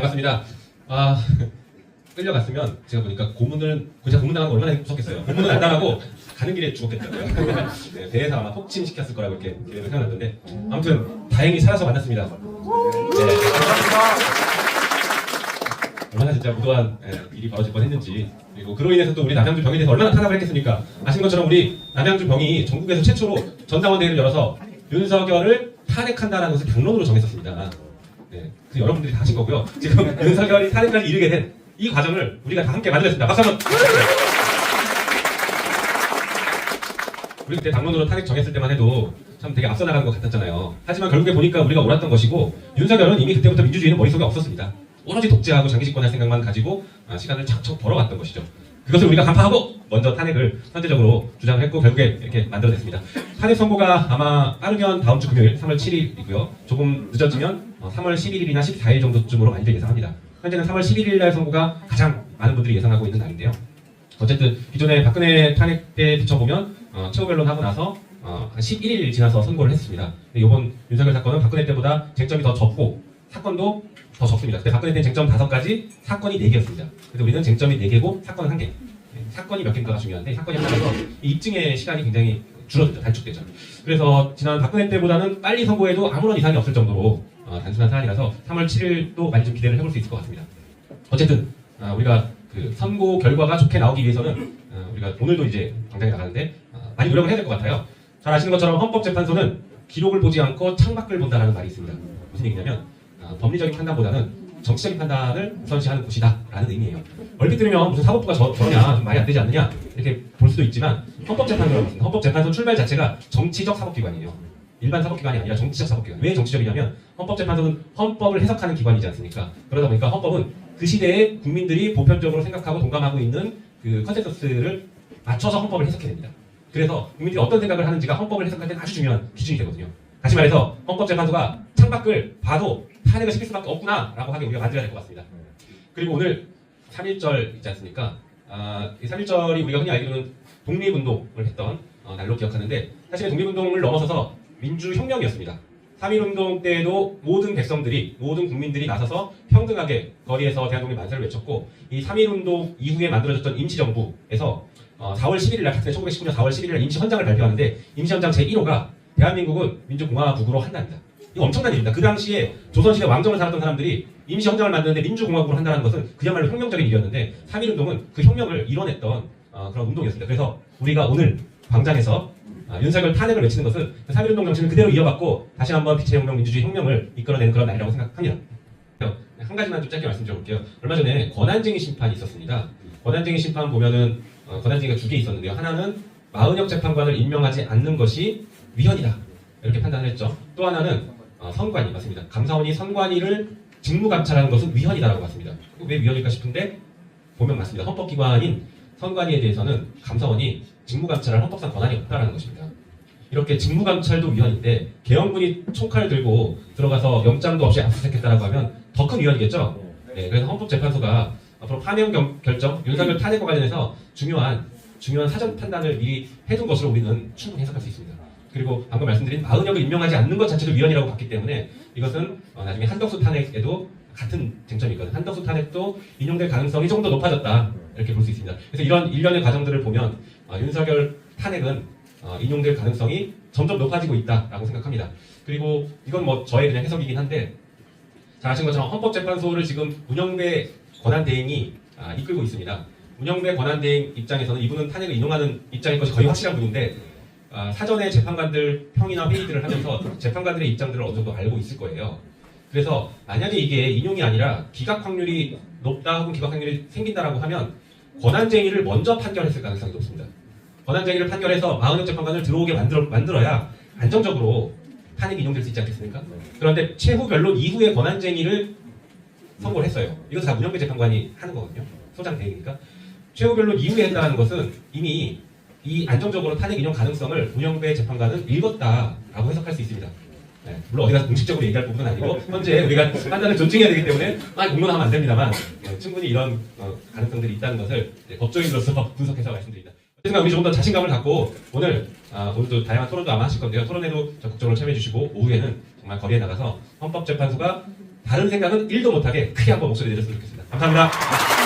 반갑습니다. 끌려갔으면 제가 보니까 제가 고문 당한 거 얼마나 무섭겠어요. 고문은 안 당하고 가는 길에 죽었겠더라고요. 네, 배에서 아마 폭침시켰을 거라고 이렇게 생각났는데 아무튼 다행히 살아서 만났습니다. 네, 얼마나 진짜 무도한 일이 벌어질 뻔했는지, 그리고 그로 인해서 또 우리 남양주 병에 대해서 얼마나 탄압을 했겠습니까? 아신 것처럼 우리 남양주 병이 전국에서 최초로 전당원대회를 열어서 윤석열을 탄핵한다는 것을 당론으로 정했었습니다. 네, 그래서 여러분들이 다 하신 거고요. 지금 윤석열이 탄핵까지 이르게 된 이 과정을 우리가 다 함께 만들었습니다. 박수 한번. 우리 그때 당론으로 탄핵 정했을 때만 해도 참 되게 앞서 나가는 것 같았잖아요. 하지만 결국에 보니까 우리가 옳았던 것이고, 윤석열은 이미 그때부터 민주주의는 머릿속에 없었습니다. 오로지 독재하고 장기집권할 생각만 가지고 시간을 척척 벌어갔던 것이죠. 그것을 우리가 간파하고 먼저 탄핵을 선제적으로 주장을 했고 결국에 이렇게 만들어냈습니다. 탄핵 선고가 아마 빠르면 다음 주 금요일 3월 7일이고요. 조금 늦어지면 3월 11일이나 14일 정도쯤으로 많이들 예상합니다. 현재는 3월 11일 날 선고가 가장 많은 분들이 예상하고 있는 날인데요. 어쨌든 기존에 박근혜 탄핵 때 비춰보면 최후 변론하고 나서 한 11일 지나서 선고를 했습니다. 근데 이번 윤석열 사건은 박근혜 때보다 쟁점이 더 적고 사건도 더 적습니다. 그때 박근혜 때는 쟁점 5가지, 사건이 4개였습니다. 그래서 우리는 쟁점이 4개고 사건은 1개. 사건이 몇 개인가가 중요한데 사건이 하나라서 입증의 시간이 굉장히 줄어들죠. 단축되죠. 그래서 지난 박근혜 때보다는 빨리 선고해도 아무런 이상이 없을 정도로 단순한 사안이라서 3월 7일도 많이 좀 기대를 해볼 수 있을 것 같습니다. 어쨌든 우리가 그 선고 결과가 좋게 나오기 위해서는 우리가 오늘도 이제 당장에 나가는데 많이 노력을 해야 될 것 같아요. 잘 아시는 것처럼 헌법재판소는 기록을 보지 않고 창밖을 본다라는 말이 있습니다. 무슨 얘기냐면 법리적인 판단보다는 정치적인 판단을 우선시하는 곳이다라는 의미예요. 얼핏 들으면 무슨 사법부가 저러냐, 좀 말이 안 되지 않느냐 이렇게 볼 수도 있지만 헌법재판소라고 있습니다. 헌법재판소 출발 자체가 정치적 사법기관이에요. 일반 사법기관이 아니라 정치적 사법기관. 왜 정치적이냐면 헌법재판소는 헌법을 해석하는 기관이지 않습니까? 그러다 보니까 헌법은 그 시대에 국민들이 보편적으로 생각하고 동감하고 있는 그 컨센서스를 맞춰서 헌법을 해석해야 됩니다. 그래서 국민들이 어떤 생각을 하는지가 헌법을 해석할 때는 아주 중요한 기준이 되거든요. 다시 말해서 헌법재판소가 창밖을 봐도 탄핵을 시킬 수밖에 없구나 라고 하게 우리가 만들어야 될 것 같습니다. 그리고 오늘 3.1절 있지 않습니까? 이 3.1절이 우리가 흔히 알기로는 독립운동을 했던 날로 기억하는데, 사실 독립운동을 넘어서서 민주혁명이었습니다. 3.1운동 때에도 모든 백성들이, 모든 국민들이 나서서 평등하게 거리에서 대한독립 만세를 외쳤고, 이 3.1운동 이후에 만들어졌던 임시정부에서 4월 11일 날, 1919년 4월 11일 날 임시헌장을 발표하는데, 임시헌장 제1호가 대한민국은 민주공화국으로 한답니다. 이거 엄청난 일입니다. 그 당시에 조선시대 왕정을 살았던 사람들이 임시헌장을 만드는데 민주공화국으로 한다는 것은 그야말로 혁명적인 일이었는데, 3.1운동은 그 혁명을 이뤄냈던 그런 운동이었습니다. 그래서 우리가 오늘 광장에서 윤석열 탄핵을 외치는 것은 3.1운동 정신을 그대로 이어받고 다시 한번 빛의 혁명, 민주주의 혁명을 이끌어내는 그런 날이라고 생각합니다. 한 가지만 좀 짧게 말씀드려볼게요. 얼마 전에 권한쟁의 심판이 있었습니다. 권한쟁의 심판 보면은 권한쟁의가 2개 있었는데요. 하나는 마은혁 재판관을 임명하지 않는 것이 위헌이다, 이렇게 판단을 했죠. 또 하나는 선관위, 맞습니다. 감사원이 선관위를 직무감찰하는 것은 위헌이다라고 봤습니다. 왜 위헌일까 싶은데 보면 맞습니다. 헌법기관인 선관위에 대해서는 감사원이 직무감찰할 헌법상 권한이 없다라는 것입니다. 이렇게 직무감찰도 위헌인데 계엄군이 총칼을 들고 들어가서 영장도 없이 압수수색했다라고 하면 더 큰 위헌이겠죠. 네, 그래서 헌법재판소가 앞으로 파면 결정, 윤석열 탄핵과 관련해서 중요한 사전 판단을 미리 해둔 것으로 우리는 충분히 해석할 수 있습니다. 그리고 방금 말씀드린 마은혁을 임명하지 않는 것 자체도 위헌이라고 봤기 때문에 이것은 나중에 한덕수 탄핵에도 같은 쟁점이 있거든요. 한덕수 탄핵도 인용될 가능성이 조금 더 높아졌다, 이렇게 볼 수 있습니다. 그래서 이런 일련의 과정들을 보면 윤석열 탄핵은 인용될 가능성이 점점 높아지고 있다라고 생각합니다. 그리고 이건 뭐 저의 그냥 해석이긴 한데, 잘 아시는 것처럼 헌법재판소를 지금 문영배 권한대행이 이끌고 있습니다. 문영배 권한대행 입장에서는 이분은 탄핵을 인용하는 입장인 것이 거의 확실한 분인데, 사전에 재판관들 평이나 회의들을 하면서 재판관들의 입장들을 어느 정도 알고 있을 거예요. 그래서 만약에 이게 인용이 아니라 기각 확률이 높다 혹은 기각 확률이 생긴다라고 하면 권한쟁의를 먼저 판결했을 가능성이 높습니다. 권한쟁의를 판결해서 마은혁 재판관을 들어오게 만들어야 안정적으로 탄핵이 인용될 수 있지 않겠습니까? 그런데 최후 변론 이후에 권한쟁의를 선고를 했어요. 이것도 다 문영배 재판관이 하는 거거든요. 소장 대행이니까. 최후 변론 이후에 했다는 것은 이미 이 안정적으로 탄핵 인용 가능성을 문영배 재판관은 읽었다라고 해석할 수 있습니다. 네, 물론 어디 가서 공식적으로 얘기할 부분은 아니고 현재 우리가 판단을 존중해야 되기 때문에 공론하면 안 됩니다만 충분히 이런 가능성들이 있다는 것을 법조인으로서 분석해서 말씀드립니다. 어쨌든 우리 조금 더 자신감을 갖고 오늘도 다양한 토론도 아마 하실 건데요. 토론에도 적극적으로 참여해 주시고 오후에는 정말 거리에 나가서 헌법재판소가 다른 생각은 1도 못하게 크게 한번 목소리 내줬으면 좋겠습니다. 감사합니다.